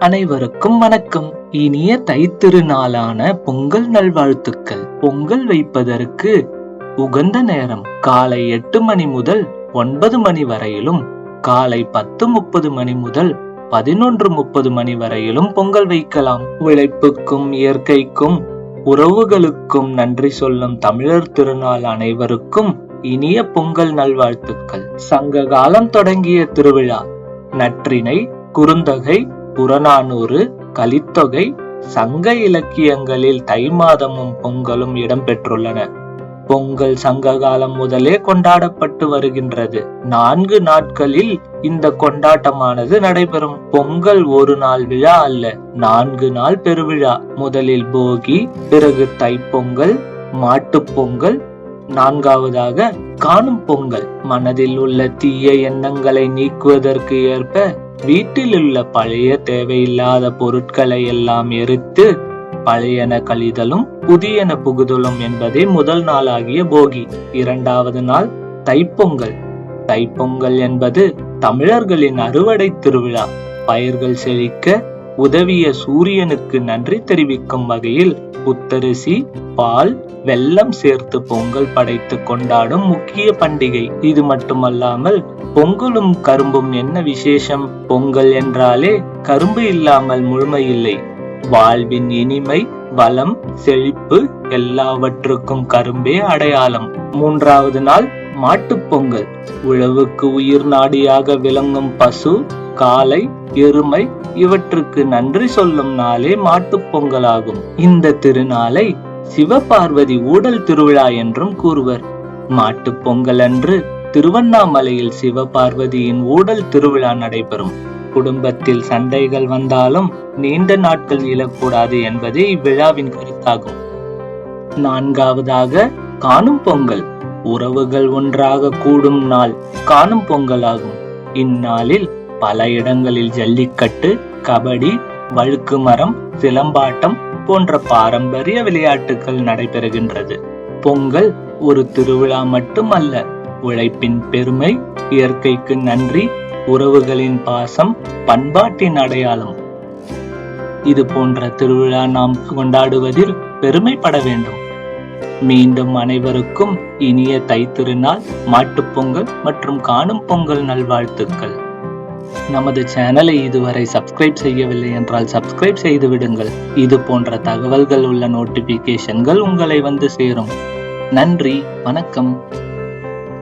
அனைவருக்கும் வணக்கம். இனிய தைத்திருநாளான பொங்கல் நல்வாழ்த்துக்கள். பொங்கல் வைப்பதற்கு உகந்த நேரம் காலை 8 மணி முதல் 9 மணி வரையிலும், காலை 10:30 மணி முதல் 11:30 மணி வரையிலும் பொங்கல் வைக்கலாம். உழைப்புக்கும் இயற்கைக்கும் உறவுகளுக்கும் நன்றி சொல்லும் தமிழர் திருநாள் அனைவருக்கும் இனிய பொங்கல் நல்வாழ்த்துக்கள். சங்க காலம் தொடங்கிய திருவிழா. நற்றிணை, குறுந்தொகை, புறநானூறு, கலித்தொகை, சங்க இலக்கியங்களில் தை மாதமும் பொங்கலும் இடம்பெற்றுள்ளன. பொங்கல் சங்க காலம் முதலே கொண்டாடப்பட்டு வருகின்றது. 4 நாட்களில் இந்த கொண்டாட்டமானது நடைபெறும். பொங்கல் ஒரு நாள் விழா அல்ல, 4 நாள் பெருவிழா. முதலில் போகி, பிறகு தைப்பொங்கல், மாட்டுப் பொங்கல், 4வதாக காணும் பொங்கல். மனதில் உள்ள தீய எண்ணங்களை நீக்குவதற்கு ஏற்ப வீட்டில் உள்ள பழைய தேவையில்லாத பொருட்களை எல்லாம் எரித்து பழையன கழிதலும் புதியன புகுதலும் என்பதே முதல் நாளாகிய போகி. 2வது நாள் தைப்பொங்கல். தைப்பொங்கல் என்பது தமிழர்களின் அறுவடை திருவிழா. பயிர்கள் செழிக்க உதவிய சூரியனுக்கு நன்றி தெரிவிக்கும் வகையில் புத்தரிசி, பால், வெல்லம் சேர்த்து பொங்கல் படைத்து கொண்டாடும் முக்கிய பண்டிகை. இது மட்டுமல்லாமல் பொங்கலும் கரும்பும் என்ன விசேஷம்? பொங்கல் என்றாலே கரும்பு இல்லாமல் முழுமை இல்லை. வாழ்வின் இனிமை, வளம், செழிப்பு எல்லாவற்றுக்கும் கரும்பே அடையாளம். 3வது நாள் மாட்டுப் பொங்கல். உழவுக்கு உயிர் நாடியாக விளங்கும் பசு, காளை, எருமை இவற்றுக்கு நன்றி சொல்லும் நாளே மாட்டுப் பொங்கலாகும். இந்த திருநாளை சிவபார்வதி ஊடல் திருவிழா என்றும் கூறுவர். மாட்டுப் பொங்கல் அன்று திருவண்ணாமலையில் சிவபார்வதியின் ஊடல் திருவிழா நடைபெறும். குடும்பத்தில் சண்டைகள் வந்தாலும் நீண்ட நாட்கள் இழக்கூடாது என்பதே இவ்விழாவின் கருத்தாகும். 4வதாக காணும் பொங்கல். உறவுகள் ஒன்றாக கூடும் நாள் காணும் பொங்கலாகும். இந்நாளில் பல இடங்களில் ஜல்லிக்கட்டு, கபடி, வழுக்கு மரம், சிலம்பாட்டம் போன்ற பாரம்பரிய விளையாட்டுகள் நடைபெறுகின்றது. பொங்கல் ஒரு திருவிழா மட்டுமல்ல, உழைப்பின் பெருமை, இயற்கைக்கு நன்றி, உறவுகளின் பாசம், பண்பாட்டின் அடையாளம். இது போன்ற திருவிழா நாம் கொண்டாடுவதில் பெருமைப்பட வேண்டும். மீண்டும் அனைவருக்கும் இனிய தைத்திருநாள், மாட்டுப் பொங்கல் மற்றும் காணும் பொங்கல் நல்வாழ்த்துக்கள். நமது சேனலை இதுவரை சப்ஸ்கிரைப் செய்யவில்லை என்றால் சப்ஸ்கிரைப் செய்து விடுங்கள். இது போன்ற தகவல்கள் உள்ள நோட்டிபிகேஷன்கள் உங்களை வந்து சேரும். நன்றி, வணக்கம்.